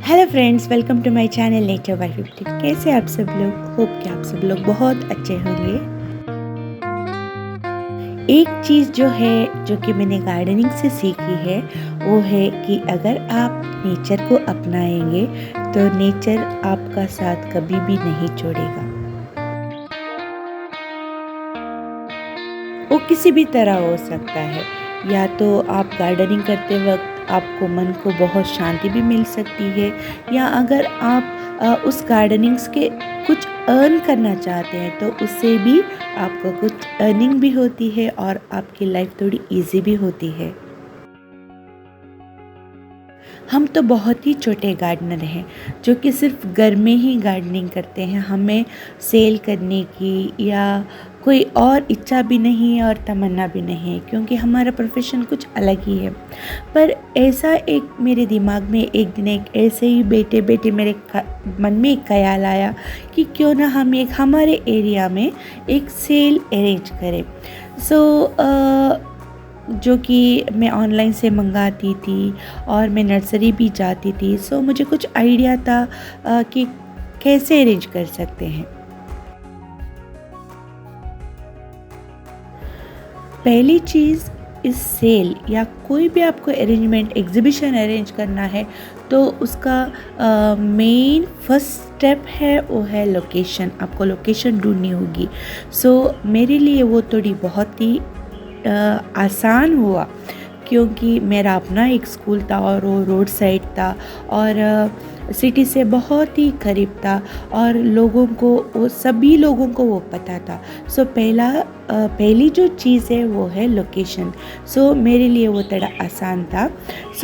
Hello friends, welcome to my channel nature by 50। कैसे आप सब लोग? होप कि आप सब लोग बहुत अच्छे होंगे। एक चीज़ जो कि मैंने गार्डनिंग से सीखी है वो है कि अगर आप नेचर को अपनाएंगे तो नेचर आपका साथ कभी भी नहीं छोड़ेगा। वो किसी भी तरह हो सकता है। या तो आप गार्डनिंग करते वक्त आपको मन को बहुत शांति भी मिल सकती है, या अगर आप उस गार्डनिंग्स के कुछ अर्न करना चाहते हैं तो उससे भी आपको कुछ अर्निंग भी होती है और आपकी लाइफ थोड़ी इजी भी होती है। हम तो बहुत ही छोटे गार्डनर हैं जो कि सिर्फ घर में ही गार्डनिंग करते हैं। हमें सेल करने की या कोई और इच्छा भी नहीं है और तमन्ना भी नहीं है, क्योंकि हमारा प्रोफेशन कुछ अलग ही है। पर ऐसा एक मेरे दिमाग में एक दिन एक ऐसे ही बैठे बैठे मेरे मन में एक ख्याल आया कि क्यों ना हम एक हमारे एरिया में एक सेल अरेंज करें। जो कि मैं ऑनलाइन से मंगाती थी और मैं नर्सरी भी जाती थी। मुझे कुछ आइडिया था कि कैसे अरेंज कर सकते हैं। पहली चीज़, इस सेल या कोई भी आपको अरेंजमेंट एग्जीबिशन अरेंज करना है तो उसका मेन फर्स्ट स्टेप है वो है लोकेशन। आपको लोकेशन ढूंढनी होगी। मेरे लिए वो थोड़ी बहुत ही आसान हुआ, क्योंकि मेरा अपना एक स्कूल था और वो रोड साइड था और सिटी से बहुत ही करीब था और सभी लोगों को वो पता था। पहली जो चीज़ है वो है लोकेशन। मेरे लिए वो थोड़ा आसान था।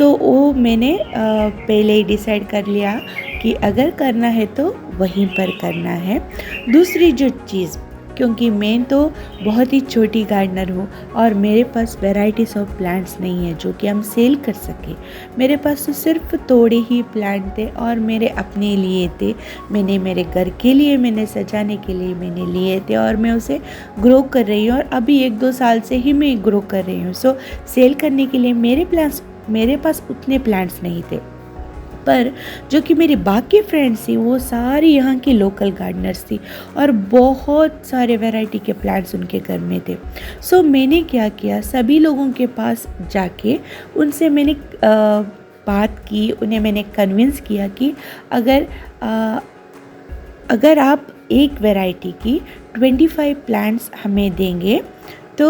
वो मैंने पहले ही डिसाइड कर लिया कि अगर करना है तो वहीं पर करना है। दूसरी जो चीज़, क्योंकि मैं तो बहुत ही छोटी गार्डनर हूँ और मेरे पास वैराइटीज़ ऑफ प्लांट्स नहीं है जो कि हम सेल कर सके। मेरे पास तो सिर्फ थोड़े ही प्लांट थे और मेरे अपने लिए थे। मेरे घर के लिए, मैंने सजाने के लिए मैंने लिए थे और मैं उसे ग्रो कर रही हूँ और अभी 1-2 साल से ही मैं ग्रो कर रही हूँ। सेल करने के लिए मेरे पास उतने प्लांट्स नहीं थे। पर जो कि मेरी बाकी फ्रेंड्स थी वो सारी यहाँ की लोकल गार्डनर्स थी और बहुत सारे वैरायटी के प्लांट्स उनके घर में थे। मैंने क्या किया, सभी लोगों के पास जाके उनसे मैंने बात की। उन्हें मैंने कन्विंस किया कि अगर आप एक वैरायटी की 25 प्लांट्स हमें देंगे तो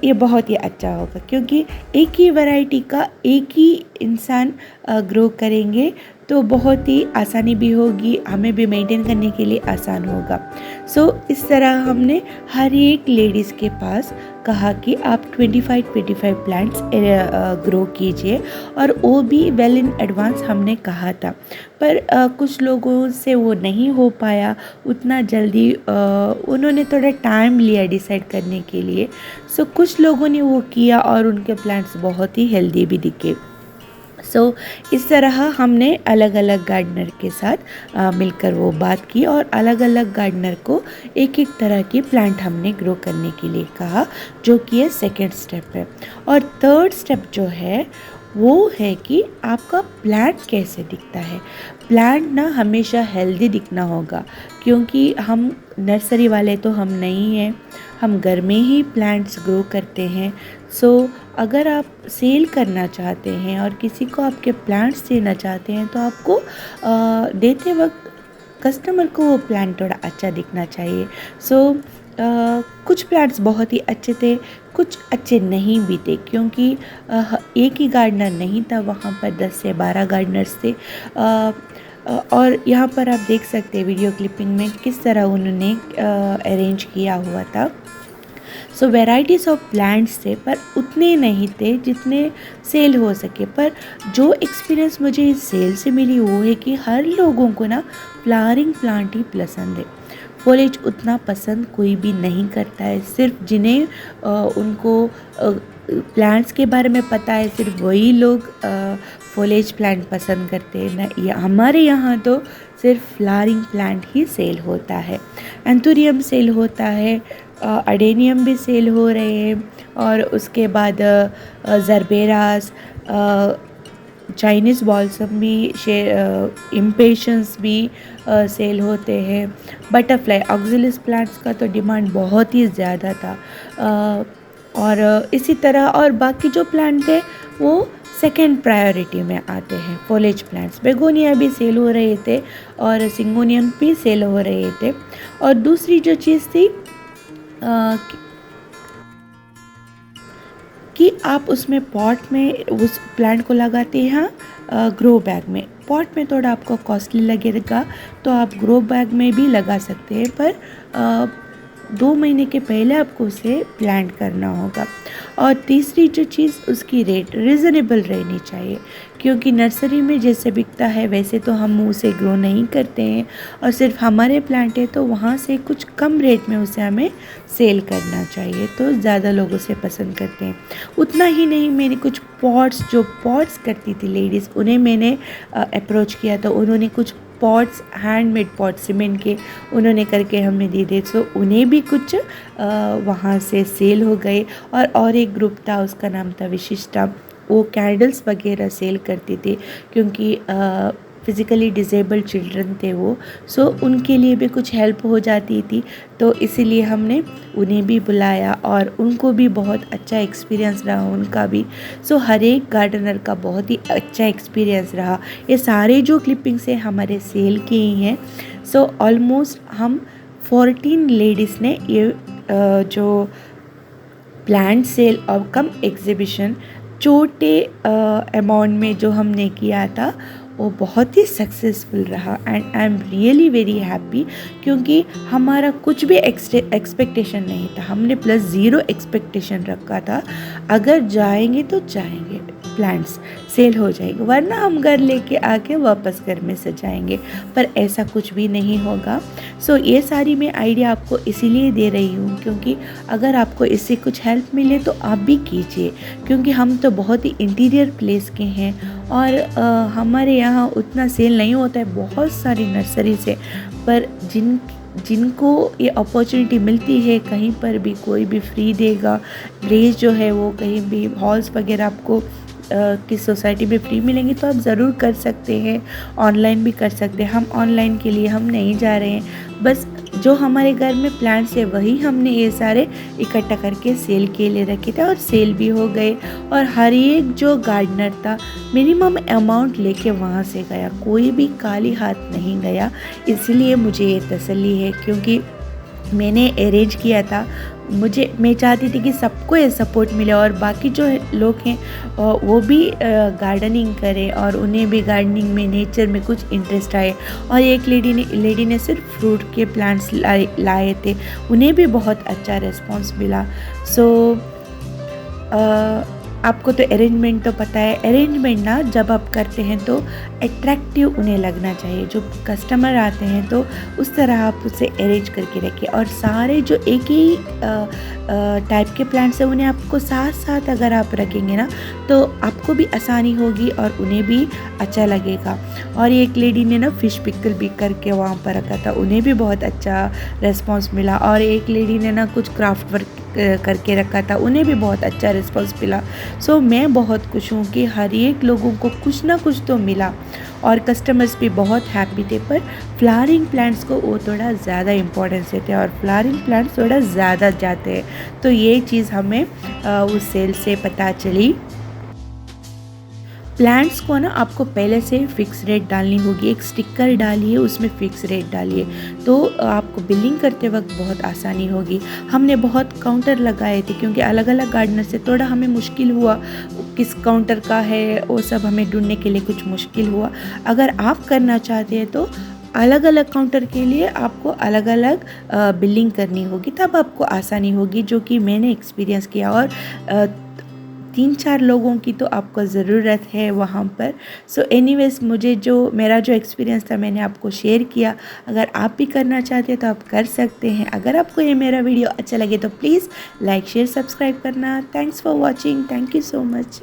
ये बहुत ही अच्छा होगा, क्योंकि एक ही वैरायटी का एक ही इंसान ग्रो करेंगे तो बहुत ही आसानी भी होगी, हमें भी मेंटेन करने के लिए आसान होगा। इस तरह हमने हर एक लेडीज़ के पास कहा कि आप 25 प्लांट्स ग्रो कीजिए, और वो भी वेल इन एडवांस हमने कहा था। पर कुछ लोगों से वो नहीं हो पाया उतना जल्दी। उन्होंने थोड़ा टाइम लिया डिसाइड करने के लिए। कुछ लोगों ने वो किया और उनके प्लांट्स बहुत ही हेल्दी भी दिखे। इस तरह हमने अलग अलग गार्डनर के साथ मिलकर वो बात की और अलग अलग गार्डनर को एक एक तरह की प्लांट हमने ग्रो करने के लिए कहा, जो कि ये सेकेंड स्टेप है। और थर्ड स्टेप जो है वो है कि आपका प्लांट कैसे दिखता है। प्लांट ना हमेशा हेल्दी दिखना होगा, क्योंकि हम नर्सरी वाले तो हम नहीं हैं, हम घर में ही प्लांट्स ग्रो करते हैं। अगर आप सेल करना चाहते हैं और किसी को आपके प्लांट्स देना चाहते हैं तो आपको देते वक्त कस्टमर को वो प्लांट थोड़ा अच्छा दिखना चाहिए। कुछ प्लांट्स बहुत ही अच्छे थे, कुछ अच्छे नहीं भी थे, क्योंकि एक ही गार्डनर नहीं था, वहाँ पर 10 से 12 गार्डनर्स थे। और यहाँ पर आप देख सकते हैं वीडियो क्लिपिंग में किस तरह उन्होंने अरेंज किया हुआ था। वैराइटीज़ ऑफ प्लांट्स थे, पर उतने नहीं थे जितने सेल हो सके। पर जो एक्सपीरियंस मुझे इस सेल से मिली वो है कि हर लोगों को ना फ्लावरिंग प्लांट ही पसंद है। फॉलेज उतना पसंद कोई भी नहीं करता है। सिर्फ जिन्हें उनको प्लांट्स के बारे में पता है, सिर्फ वही लोग फॉलेज प्लांट पसंद करते हैं ना। हमारे यहाँ तो सिर्फ फ्लावरिंग प्लांट ही सेल होता है। एंथुरियम सेल होता है, अडेनियम भी सेल हो रहे हैं, और उसके बाद जरबेरास, चाइनीज़ बॉल्सम भी इम्पेशंस भी सेल होते हैं। बटरफ्लाई ऑक्सिलिस प्लांट्स का तो डिमांड बहुत ही ज़्यादा था। और इसी तरह और बाकी जो प्लांट थे वो सेकेंड प्रायोरिटी में आते हैं। फॉलेज प्लांट्स बेगोनिया भी सेल हो रहे थे और सिंगोनियम भी सेल हो रहे थे। और दूसरी जो चीज़ थी कि आप उसमें पॉट में उस प्लांट को लगाते हैं ग्रो बैग में। पॉट में थोड़ा आपको कॉस्टली लगेगा तो आप ग्रो बैग में भी लगा सकते हैं, पर 2 महीने के पहले आपको उसे प्लांट करना होगा। और तीसरी जो चीज़ उसकी रेट रीज़नेबल रहनी चाहिए, क्योंकि नर्सरी में जैसे बिकता है वैसे तो हम उसे ग्रो नहीं करते हैं और सिर्फ हमारे प्लांट है तो वहाँ से कुछ कम रेट में उसे हमें सेल करना चाहिए, तो ज़्यादा लोग उसे पसंद करते हैं। उतना ही नहीं, मेरी कुछ पॉट्स करती थी लेडीज़, उन्हें मैंने अप्रोच किया तो उन्होंने कुछ पॉट्स हैंडमेड पॉट सीमेंट के उन्होंने करके हमें दे दिए। सो उन्हें भी कुछ वहाँ से सेल हो गए। और एक ग्रुप था, उसका नाम था विशिष्टा, वो कैंडल्स वगैरह सेल करती थी, क्योंकि फिज़िकली डिसेबल्ड चिल्ड्रन थे वो, सो उनके लिए भी कुछ हेल्प हो जाती थी, तो इसीलिए हमने उन्हें भी बुलाया और उनको भी बहुत अच्छा एक्सपीरियंस रहा उनका भी। सो हर एक गार्डनर का बहुत ही अच्छा एक्सपीरियंस रहा। ये सारे जो क्लिपिंग्स हैं हमारे सेल के ही हैं। सो ऑलमोस्ट हम 14 लेडीज़ ने ये जो प्लांट सेल और कम एग्जीबिशन छोटे अमाउंट में जो हमने किया था वो बहुत ही सक्सेसफुल रहा। And I am really very happy, क्योंकि हमारा कुछ भी एक्सपेक्टेशन नहीं था, हमने +0 एक्सपेक्टेशन रखा था। अगर जाएंगे तो जाएंगे, प्लांट्स सेल हो जाएंगे, वरना हम घर लेके आके वापस घर में सजाएंगे, पर ऐसा कुछ भी नहीं होगा। सो ये सारी मैं आइडिया आपको इसीलिए दे रही हूँ, क्योंकि अगर आपको इससे कुछ हेल्प मिले तो आप भी कीजिए, क्योंकि हम तो बहुत ही इंटीरियर प्लेस के हैं और हमारे यहाँ उतना सेल नहीं होता है बहुत सारी नर्सरी से, पर जिनको ये अपॉर्चुनिटी मिलती है, कहीं पर भी कोई भी फ्री देगा, प्लेस जो है वो कहीं भी हॉल्स वगैरह आपको किस सोसाइटी में फ्री मिलेंगी तो आप ज़रूर कर सकते हैं। ऑनलाइन भी कर सकते हैं, हम ऑनलाइन के लिए हम नहीं जा रहे हैं, बस जो हमारे घर में प्लांट्स है वही हमने ये सारे इकट्ठा करके सेल के लिए रखे थे और सेल भी हो गए। और हर एक जो गार्डनर था मिनिमम अमाउंट लेके वहाँ से गया, कोई भी खाली हाथ नहीं गया। इसलिए मुझे ये तसल्ली है, क्योंकि मैंने अरेंज किया था, मैं चाहती थी कि सबको ये सपोर्ट मिले और बाकी जो लोग हैं वो भी गार्डनिंग करें और उन्हें भी गार्डनिंग में, नेचर में कुछ इंटरेस्ट आए। और एक लेडी ने सिर्फ फ्रूट के प्लांट्स लाए थे, उन्हें भी बहुत अच्छा रिस्पांस मिला। सो आपको तो अरेंजमेंट तो पता है, अरेंजमेंट ना जब आप करते हैं तो अट्रैक्टिव उन्हें लगना चाहिए, जो कस्टमर आते हैं तो उस तरह आप उसे अरेंज करके रखिए। और सारे जो एक ही टाइप के प्लांट्स हैं उन्हें आपको साथ साथ अगर आप रखेंगे ना तो आपको भी आसानी होगी और उन्हें भी अच्छा लगेगा। और एक लेडी ने ना फ़िश पिकल भी करके वहाँ पर रखा था, उन्हें भी बहुत अच्छा रिस्पॉन्स मिला। और एक लेडी ने ना कुछ क्राफ्ट वर्क करके रखा था, उन्हें भी बहुत अच्छा रिस्पॉन्स मिला। सो मैं बहुत खुश हूँ कि हर एक लोगों को कुछ ना कुछ तो मिला और कस्टमर्स भी बहुत हैप्पी थे। पर फ्लावरिंग प्लांट्स को वो थोड़ा ज़्यादा इम्पोर्टेंस देते हैं और फ्लावरिंग प्लांट्स थोड़ा ज़्यादा जाते हैं, तो ये चीज़ हमें उस सेल से पता चली। प्लांट्स को ना आपको पहले से फिक्स रेट डालनी होगी, एक स्टिकर डालिए, उसमें फ़िक्स रेट डालिए, तो आपको बिलिंग करते वक्त बहुत आसानी होगी। हमने बहुत काउंटर लगाए थे, क्योंकि अलग अलग गार्डनर से थोड़ा हमें मुश्किल हुआ, किस काउंटर का है वो सब हमें ढूंढने के लिए कुछ मुश्किल हुआ। अगर आप करना चाहते हैं तो अलग अलग काउंटर के लिए आपको अलग अलग बिलिंग करनी होगी, तब आपको आसानी होगी, जो कि मैंने एक्सपीरियंस किया। और 3-4 लोगों की तो आपको ज़रूरत है वहाँ पर। सो एनीवेज़, मेरा जो एक्सपीरियंस था मैंने आपको शेयर किया। अगर आप भी करना चाहते हैं तो आप कर सकते हैं। अगर आपको ये मेरा वीडियो अच्छा लगे तो प्लीज़ लाइक शेयर सब्सक्राइब करना। Thanks for watching, thank you so much.